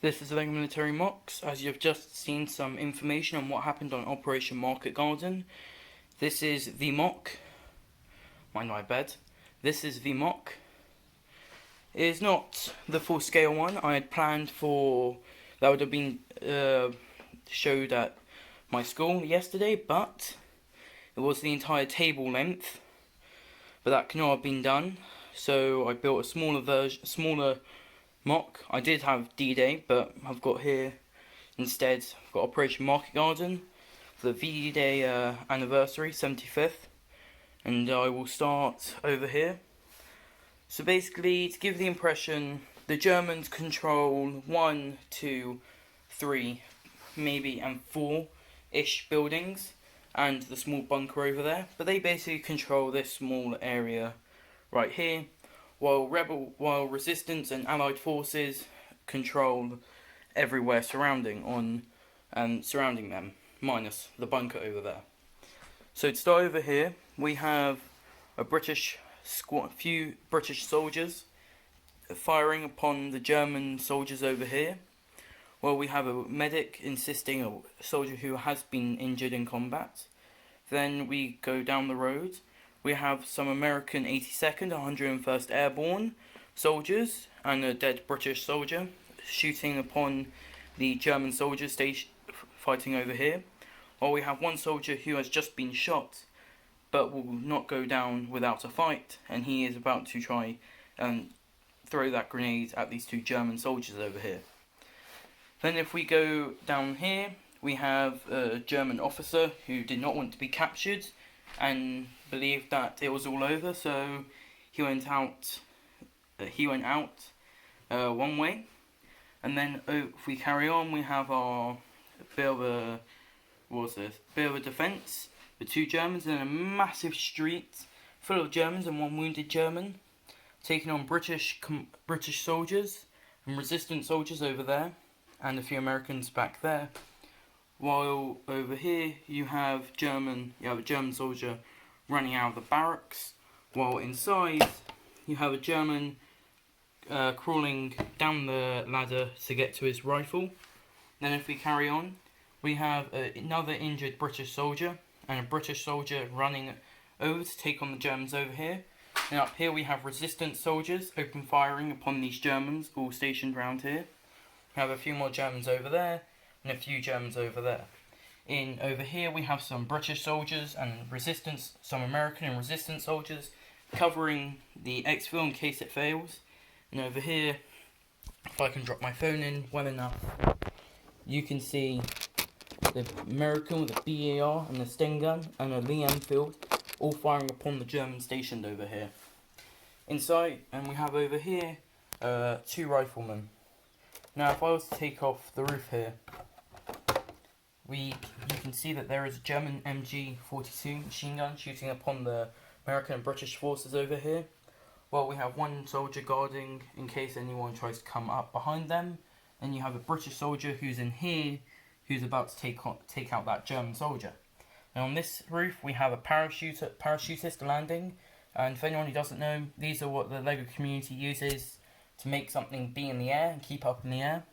This is LEGO Military Mox, as you've just seen some information on what happened on Operation Market Garden. This is the mock. Mind my bed. This is the mock. It is not the full scale one I had planned for, that would have been showed at my school yesterday, but it was the entire table length. But that cannot have been done, so I built a smaller mock. I did have D-Day, but I've got here instead, I've got Operation Market Garden for the V-Day anniversary, 75th, and I will start over here. So basically, to give the impression, the Germans control 1, 2, 3, maybe and 4-ish buildings, and the small bunker over there, but they basically control this small area right here, while resistance and allied forces control everywhere surrounding them, minus the bunker over there. So to start over here, we have a few British soldiers firing upon the German soldiers over here. Well, we have a medic assisting a soldier who has been injured in combat. Then we go down the road. We have some American 82nd, 101st Airborne soldiers and a dead British soldier shooting upon the German soldiers fighting over here. While we have one soldier who has just been shot but will not go down without a fight, and he is about to try and throw that grenade at these two German soldiers over here. Then if we go down here, we have a German officer who did not want to be captured and believed that it was all over, so he went out. One way, and then if we carry on, we have our bit of a defence with two Germans in a massive street full of Germans and one wounded German, taking on British soldiers and resistance soldiers over there, and a few Americans back there. While over here you have a German soldier running out of the barracks, while inside you have a German crawling down the ladder to get to his rifle. Then if we carry on, we have another injured British soldier and a British soldier running over to take on the Germans over here. And up here we have resistance soldiers open firing upon these Germans all stationed around here. We have a few more Germans over there and a few Germans over there. Over here we have some British soldiers and some American and resistance soldiers covering the exfil in case it fails. And over here, if I can drop my phone in well enough, you can see the American with the BAR and the Sten gun and a Lee Enfield all firing upon the German stationed over here. Inside, and we have over here two riflemen. Now if I was to take off the roof here, you can see that there is a German MG42 machine gun shooting upon the American and British forces over here. Well, we have one soldier guarding in case anyone tries to come up behind them, and you have a British soldier who's in here who's about to take out that German soldier. And on this roof we have a parachutist landing, and for anyone who doesn't know, these are what the LEGO community uses to make something be in the air and keep up in the air.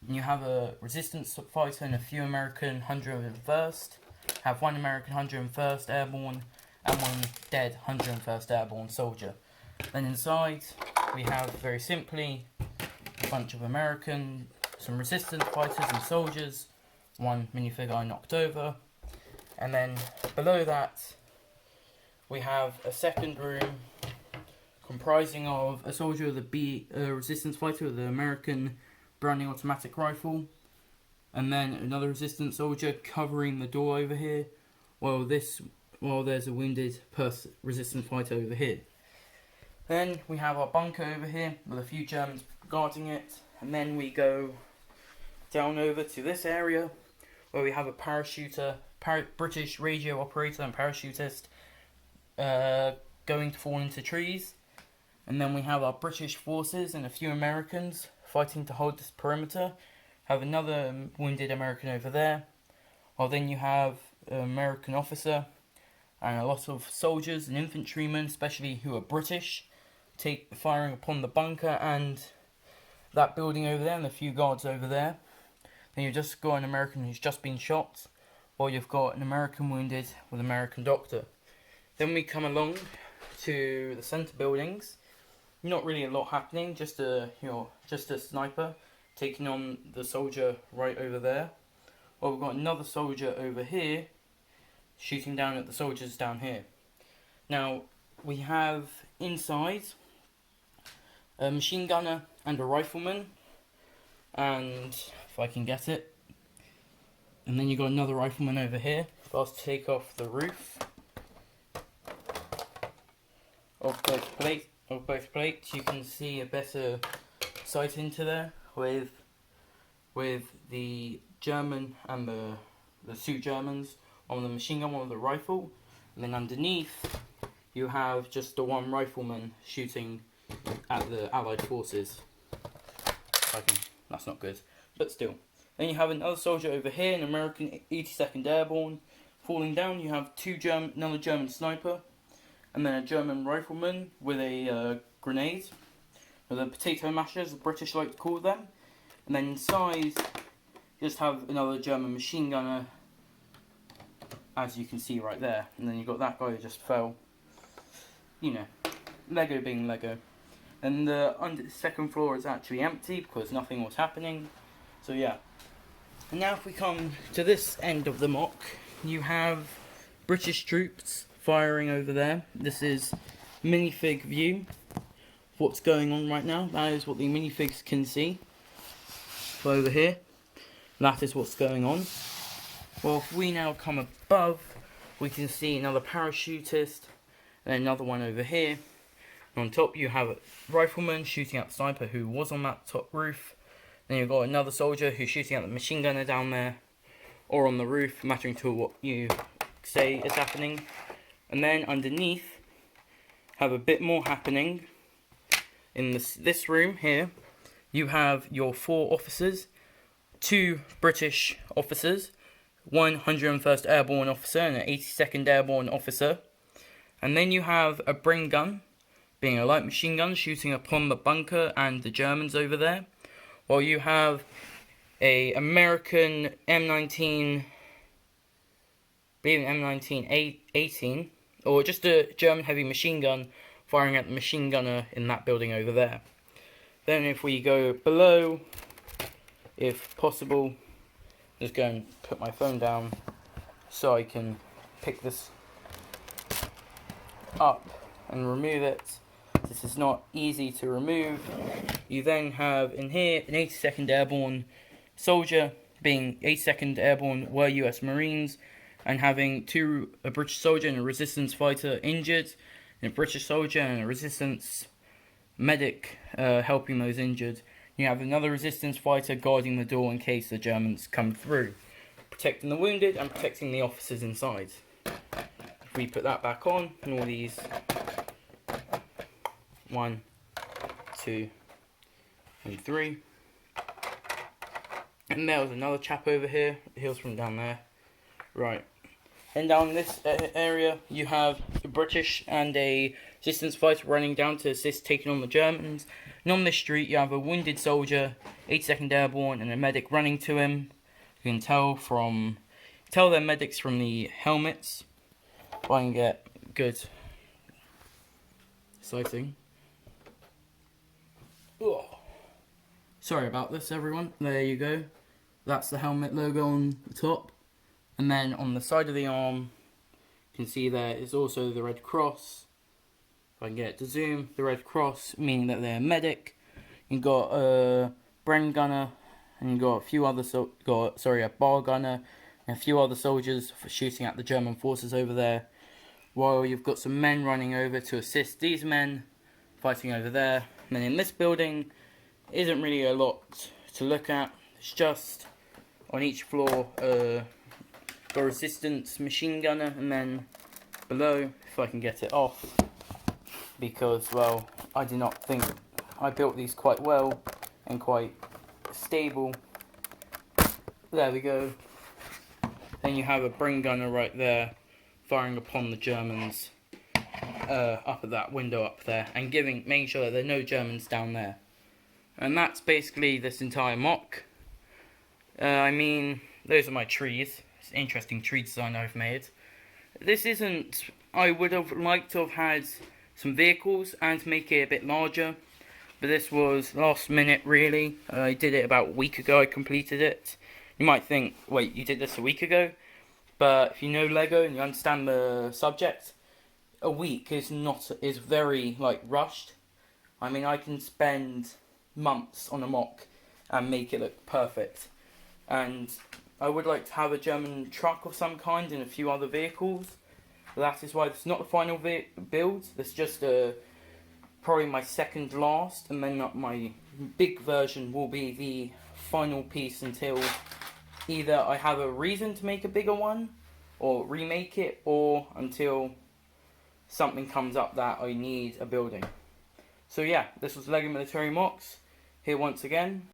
And you have a resistance fighter and a few American 101st, have one American 101st Airborne and one dead 101st Airborne soldier. Then inside we have, very simply, a bunch of some resistance fighters and soldiers, one minifigure I knocked over, and then below that we have a second room comprising of a soldier with a resistance fighter with the American Browning automatic rifle, and then another resistance soldier covering the door over here, while there's a wounded resistance fighter over here. Then we have our bunker over here with a few Germans guarding it, and then we go down over to this area where we have a British radio operator and parachutist going to fall into trees, and then we have our British forces and a few Americans fighting to hold this perimeter. Have another wounded American over there, while then you have an American officer and a lot of soldiers and infantrymen, especially who are British, firing upon the bunker and that building over there and a few guards over there. Then you've just got an American who's just been shot, or you've got an American wounded with an American doctor. Then we come along to the centre buildings. Not really a lot happening, just a sniper taking on the soldier right over there. Or we've got another soldier over here shooting down at the soldiers down here. Now we have inside a machine gunner and a rifleman, and if I can get it, and then you've got another rifleman over here. If I was to take off the roof of both plates, you can see a better sight into there with the German and the two Germans, one with the machine gun, one with the rifle, and then underneath you have just the one rifleman shooting at the Allied forces. That's not good, but still. Then you have another soldier over here, an American 82nd Airborne. Falling down, you have another German sniper, and then a German rifleman with a grenade, with a potato masher, as the British like to call them. And then inside, you just have another German machine gunner, as you can see right there. And then you've got that guy who just fell. You know, Lego being Lego. And the second floor is actually empty because nothing was happening. So yeah. And now if we come to this end of the mock, you have British troops firing over there. This is minifig view of what's going on right now. That is what the minifigs can see. So over here, that is what's going on. Well, if we now come above, we can see another parachutist and another one over here. And on top you have a rifleman shooting at the sniper who was on that top roof. Then you've got another soldier who's shooting at the machine gunner down there, or on the roof, mattering to what you say is happening. And then underneath, have a bit more happening. In this room here, you have your 4 officers, 2 British officers, 101st Airborne officer and an 82nd Airborne officer. And then you have a Bren gun, being a light machine gun, shooting upon the bunker and the Germans over there. While you have a American M19, M1918, or just a German heavy machine gun firing at the machine gunner in that building over there. Then if we go below, if possible, just go and put my phone down so I can pick this up and remove it. This is not easy to remove. You then have in here an 82nd Airborne soldier, being 82nd Airborne were US Marines, and having a British soldier and a resistance fighter injured, and a British soldier and a resistance medic helping those injured. You have another resistance fighter guarding the door in case the Germans come through, protecting the wounded and protecting the officers inside. If we put that back on, and all these 1, 2, and 3. And there was another chap over here. The hills from down there. Right. And down this area, you have a British and a resistance fighter running down to assist taking on the Germans. And on this street, you have a wounded soldier, 82nd Airborne, and a medic running to him. You can tell their medics from the helmets. If I can get good sighting. Oh. Sorry about this, everyone. There you go. That's the helmet logo on the top. And then on the side of the arm, you can see there is also the Red Cross. If I can get it to zoom, the Red Cross, meaning that they're a medic. You've got a Bren gunner, and you've got a few other, a bar gunner, and a few other soldiers for shooting at the German forces over there. While you've got some men running over to assist these men fighting over there. And then in this building, isn't really a lot to look at. It's just on each floor a resistance machine gunner, and then below, if I can get it off, because well, I do not think I built these quite well and quite stable. There we go. Then you have a Bren gunner right there firing upon the Germans up at that window up there, and making sure that there are no Germans down there. And that's basically this entire mock. I mean, those are my trees. It's an interesting tree design I've made. This isn't... I would have liked to have had some vehicles and make it a bit larger. But this was last minute, really. I did it about a week ago, I completed it. You might think, wait, you did this a week ago? But if you know Lego and you understand the subject, a week is very, like, rushed. I mean, I can spend months on a mock and make it look perfect. And I would like to have a German truck of some kind and a few other vehicles. That is why it's not the final build. It's just probably my second last, and then my big version will be the final piece until either I have a reason to make a bigger one, or remake it, or until something comes up that I need a building. So yeah, this was LEGO Military Mocks, here once again.